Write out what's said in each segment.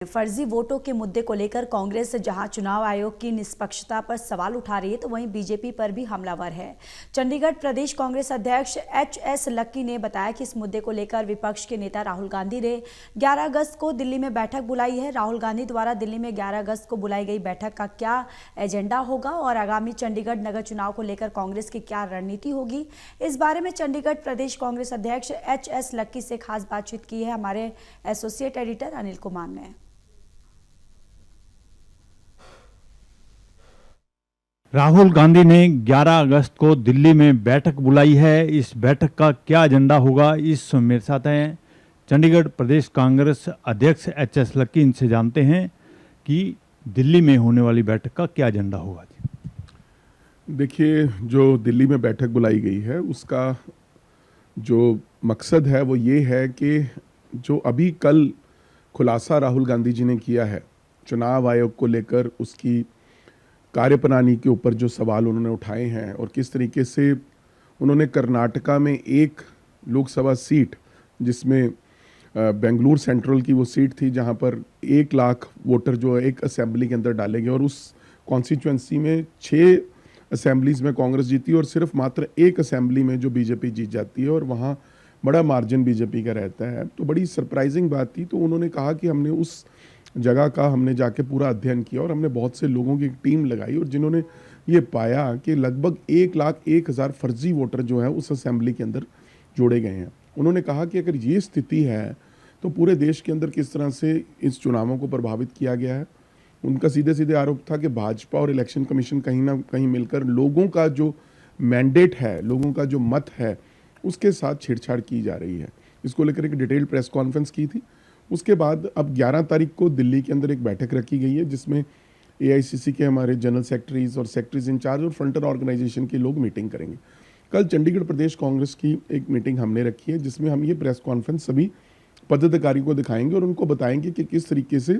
फर्जी वोटों के मुद्दे को लेकर कांग्रेस जहां चुनाव आयोग की निष्पक्षता पर सवाल उठा रही है तो वहीं बीजेपी पर भी हमलावर है। चंडीगढ़ प्रदेश कांग्रेस अध्यक्ष एच.एस. लक्की ने बताया कि इस मुद्दे को लेकर विपक्ष के नेता राहुल गांधी ने 11 अगस्त को दिल्ली में बैठक बुलाई है। राहुल गांधी द्वारा दिल्ली में 11 अगस्त को बुलाई गई बैठक का क्या एजेंडा होगा और आगामी चंडीगढ़ नगर चुनाव को लेकर कांग्रेस की क्या रणनीति होगी, इस बारे में चंडीगढ़ प्रदेश कांग्रेस अध्यक्ष एच.एस. लक्की से खास बातचीत की है हमारे एसोसिएट एडिटर अनिल कुमार ने। राहुल गांधी ने 11 अगस्त को दिल्ली में बैठक बुलाई है। इस बैठक का क्या एजेंडा होगा, इस मेरे साथ हैं चंडीगढ़ प्रदेश कांग्रेस अध्यक्ष एच.एस. लक्की। इनसे जानते हैं कि दिल्ली में होने वाली बैठक का क्या एजेंडा होगा। देखिए, जो दिल्ली में बैठक बुलाई गई है उसका जो मकसद है वो ये है कि जो अभी कल खुलासा राहुल गांधी जी ने किया है चुनाव आयोग को लेकर, उसकी कार्यप्रणाली के ऊपर जो सवाल उन्होंने उठाए हैं और किस तरीके से उन्होंने कर्नाटका में एक लोकसभा सीट, जिसमें बेंगलुरु सेंट्रल की वो सीट थी जहां पर 1 लाख वोटर जो है एक असेंबली के अंदर डाले गए और उस कॉन्स्टिट्यूएंसी में 6 असेंबलीज में कांग्रेस जीती और सिर्फ मात्र 1 असेंबली में जो बीजेपी जीत जाती है और वहाँ बड़ा मार्जिन बीजेपी का रहता है। तो बड़ी सरप्राइजिंग बात थी। तो उन्होंने कहा कि हमने उस जगह का हमने जाके पूरा अध्ययन किया और हमने बहुत से लोगों की टीम लगाई और जिन्होंने ये पाया कि लगभग 1,01,000 फर्जी वोटर जो है उस असेंबली के अंदर जोड़े गए हैं। उन्होंने कहा कि अगर ये स्थिति है तो पूरे देश के अंदर किस तरह से इस चुनावों को प्रभावित किया गया है। उनका सीधे सीधे आरोप था कि भाजपा और इलेक्शन कमीशन कहीं ना कहीं मिलकर लोगों का जो मैंडेट है, लोगों का जो मत है, उसके साथ छेड़छाड़ की जा रही है। इसको लेकर एक डिटेल्ड प्रेस कॉन्फ्रेंस की थी। उसके बाद अब 11 तारीख को दिल्ली के अंदर एक बैठक रखी गई है जिसमें एआईसीसी के हमारे जनरल सेक्रेटरीज और सेक्रेटरीज इंचार्ज और फ्रंटर ऑर्गेनाइजेशन के लोग मीटिंग करेंगे। कल चंडीगढ़ प्रदेश कांग्रेस की एक मीटिंग हमने रखी है जिसमें हम ये प्रेस कॉन्फ्रेंस सभी पदाधिकारियों को दिखाएंगे और उनको बताएंगे कि किस तरीके से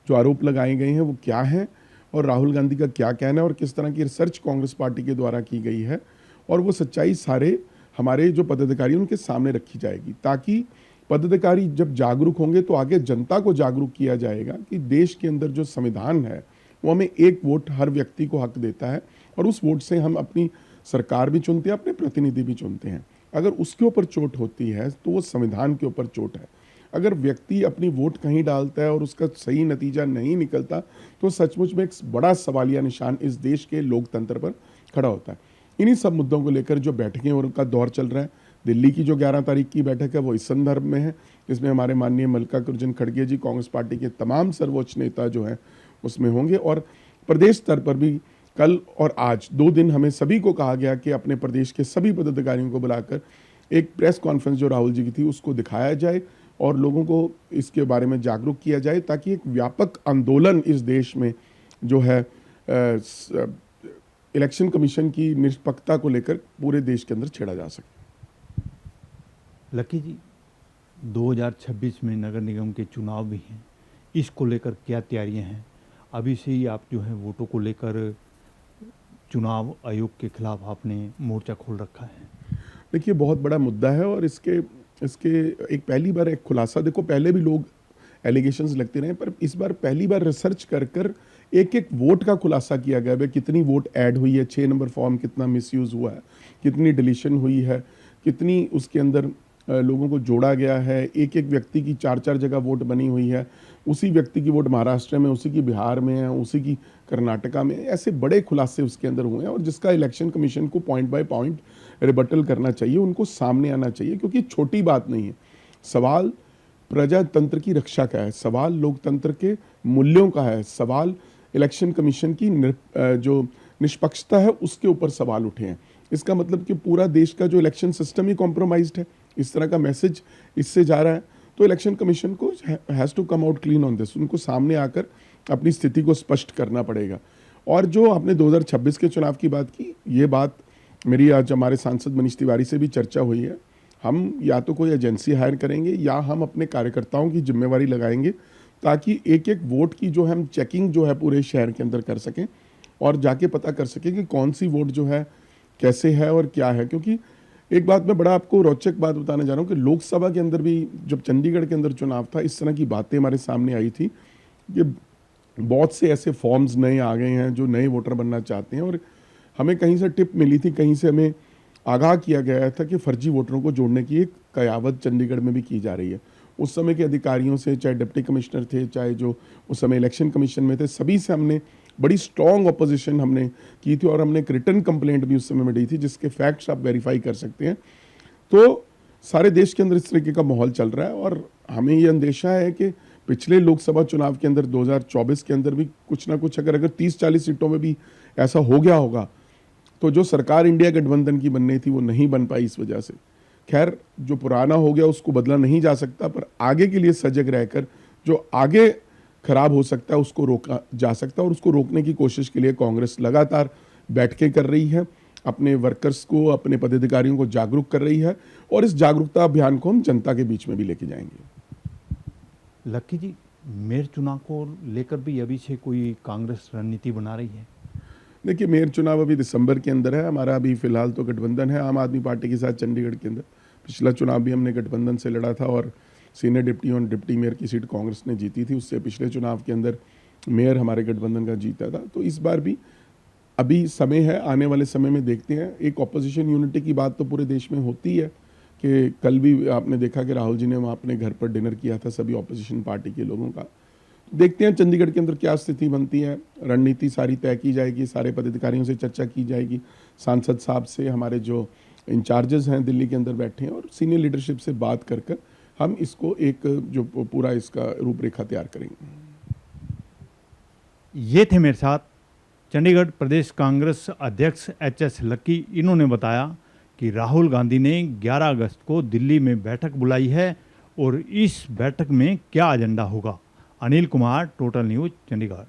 जो आरोप लगाए गए हैं वो क्या हैं और राहुल गांधी का क्या कहना है और किस तरह की रिसर्च कांग्रेस पार्टी के द्वारा की गई है और वो सच्चाई सारे हमारे जो पदाधिकारी उनके सामने रखी जाएगी, ताकि पदाधिकारी जब जागरूक होंगे तो आगे जनता को जागरूक किया जाएगा कि देश के अंदर जो संविधान है वो हमें एक वोट हर व्यक्ति को हक देता है और उस वोट से हम अपनी सरकार भी चुनते हैं, अपने प्रतिनिधि भी चुनते हैं। अगर उसके ऊपर चोट होती है तो वो संविधान के ऊपर चोट है। अगर व्यक्ति अपनी वोट कहीं डालता है और उसका सही नतीजा नहीं निकलता तो सचमुच में एक बड़ा सवालिया निशान इस देश के लोकतंत्र पर खड़ा होता है। इन्हीं सब मुद्दों को लेकर जो बैठकें और उनका दौर चल रहा है, दिल्ली की जो 11 तारीख की बैठक है वो इस संदर्भ में है, जिसमें हमारे माननीय मल्लिकार्जुन खड़गे जी, कांग्रेस पार्टी के तमाम सर्वोच्च नेता जो हैं उसमें होंगे और प्रदेश स्तर पर भी कल और आज 2 दिन हमें सभी को कहा गया कि अपने प्रदेश के सभी पदाधिकारियों को बुलाकर एक प्रेस कॉन्फ्रेंस जो राहुल जी की थी उसको दिखाया जाए और लोगों को इसके बारे में जागरूक किया जाए, ताकि एक व्यापक आंदोलन इस देश में जो है इलेक्शन कमीशन की निष्पक्षता को लेकर पूरे देश के अंदर छेड़ा जा सके। लकी जी, 2026 में नगर निगम के चुनाव भी हैं, इसको लेकर क्या तैयारियां हैं? अभी से ही आप जो है वोटों को लेकर चुनाव आयोग के खिलाफ आपने मोर्चा खोल रखा है। देखिए, बहुत बड़ा मुद्दा है और इसके एक पहली बार एक खुलासा, देखो पहले भी लोग एलिगेशंस लगते रहे पर इस बार पहली बार रिसर्च कर एक वोट का खुलासा किया गया है। कितनी वोट ऐड हुई है, 6 नंबर फॉर्म कितना मिसयूज हुआ है, कितनी डिलीशन हुई है, कितनी उसके अंदर लोगों को जोड़ा गया है, एक व्यक्ति की 4-4 जगह वोट बनी हुई है, उसी व्यक्ति की वोट महाराष्ट्र में, उसी की बिहार में है, उसी की कर्नाटका में, ऐसे बड़े खुलासे उसके अंदर हुए हैं और जिसका इलेक्शन कमीशन को पॉइंट बाय पॉइंट रिबटल करना चाहिए, उनको सामने आना चाहिए, क्योंकि छोटी बात नहीं है। सवाल प्रजातंत्र की रक्षा का है, सवाल लोकतंत्र के मूल्यों का है, सवाल इलेक्शन कमीशन की जो निष्पक्षता है उसके ऊपर सवाल उठे हैं। इसका मतलब कि पूरा देश का जो इलेक्शन सिस्टम ही कॉम्प्रोमाइज्ड है, इस तरह का मैसेज इससे जा रहा है। तो इलेक्शन कमीशन को has to come out clean on this, उनको सामने आकर अपनी स्थिति को स्पष्ट करना पड़ेगा। और जो आपने 2026 के चुनाव की बात की, ये बात मेरी आज हमारे सांसद मनीष तिवारी से भी चर्चा हुई है। हम या तो कोई एजेंसी हायर करेंगे या हम अपने कार्यकर्ताओं की जिम्मेवारी लगाएंगे, ताकि एक वोट की जो हम चेकिंग जो है पूरे शहर के अंदर कर सकें और जाके पता कर सकें कि कौन सी वोट जो है कैसे है और क्या है। क्योंकि एक बात मैं बड़ा आपको रोचक बात बताने जा रहा हूँ कि लोकसभा के अंदर भी जब चंडीगढ़ के अंदर चुनाव था, इस तरह की बातें हमारे सामने आई थी कि बहुत से ऐसे फॉर्म्स नए आ गए हैं जो नए वोटर बनना चाहते हैं, और हमें कहीं से टिप मिली थी, कहीं से हमें आगाह किया गया था कि फर्जी वोटरों को जोड़ने की एक कयावत चंडीगढ़ में भी की जा रही है। उस समय के अधिकारियों से, चाहे डिप्टी कमिश्नर थे, चाहे जो उस समय इलेक्शन कमीशन में थे, सभी से हमने बड़ी स्ट्रॉन्ग ऑपोजिशन हमने की थी, और हमने एक रिटर्न कंप्लेंट भी उस समय में दी थी जिसके फैक्ट्स आप वेरीफाई कर सकते हैं। तो सारे देश के अंदर इस तरीके का माहौल चल रहा है, और हमें ये अंदेशा है कि पिछले लोकसभा चुनाव के अंदर 2024 के अंदर भी कुछ ना कुछ अगर 30-40 सीटों में भी ऐसा हो गया होगा, तो जो सरकार इंडिया गठबंधन की बननी थी वो नहीं बन पाई इस वजह से। खैर, जो पुराना हो गया उसको बदला नहीं जा सकता, पर आगे के लिए सजग रहकर जो आगे खराब हो सकता है उसको रोका जा सकता है, और उसको रोकने की कोशिश के लिए कांग्रेस लगातार बैठकें कर रही है, अपने वर्कर्स को, अपने पदाधिकारियों को जागरूक कर रही है, और इस जागरूकता अभियान को हम जनता के बीच में भी लेके जाएंगे। लक्की जी, मेयर चुनाव को लेकर भी अभी से कोई कांग्रेस रणनीति बना रही है? देखिए, मेयर चुनाव अभी दिसंबर के अंदर है, हमारा अभी फिलहाल तो गठबंधन है आम आदमी पार्टी के साथ चंडीगढ़ के अंदर। पिछला चुनाव भी हमने गठबंधन से लड़ा था, और सीनियर डिप्टी और डिप्टी मेयर की सीट कांग्रेस ने जीती थी। उससे पिछले चुनाव के अंदर मेयर हमारे गठबंधन का जीता था। तो इस बार भी अभी समय है, आने वाले समय में देखते हैं। एक ऑपोजिशन यूनिटी की बात तो पूरे देश में होती है कि कल भी आपने देखा कि राहुल जी ने वहाँ अपने घर पर डिनर किया था सभी ऑपोजिशन पार्टी के लोगों का। देखते हैं चंडीगढ़ के अंदर क्या स्थिति बनती है, रणनीति सारी तय की जाएगी, सारे पदाधिकारियों से चर्चा की जाएगी, सांसद साहब से, हमारे जो इंचार्जेस हैं दिल्ली के अंदर बैठे हैं, और सीनियर लीडरशिप से बात कर कर हम इसको एक जो पूरा इसका रूपरेखा तैयार करेंगे। ये थे मेरे साथ चंडीगढ़ प्रदेश कांग्रेस अध्यक्ष एचएस लक्की। इन्होंने बताया कि राहुल गांधी ने 11 अगस्त को दिल्ली में बैठक बुलाई है और इस बैठक में क्या एजेंडा होगा। Anil Kumar, total news, Chandigarh.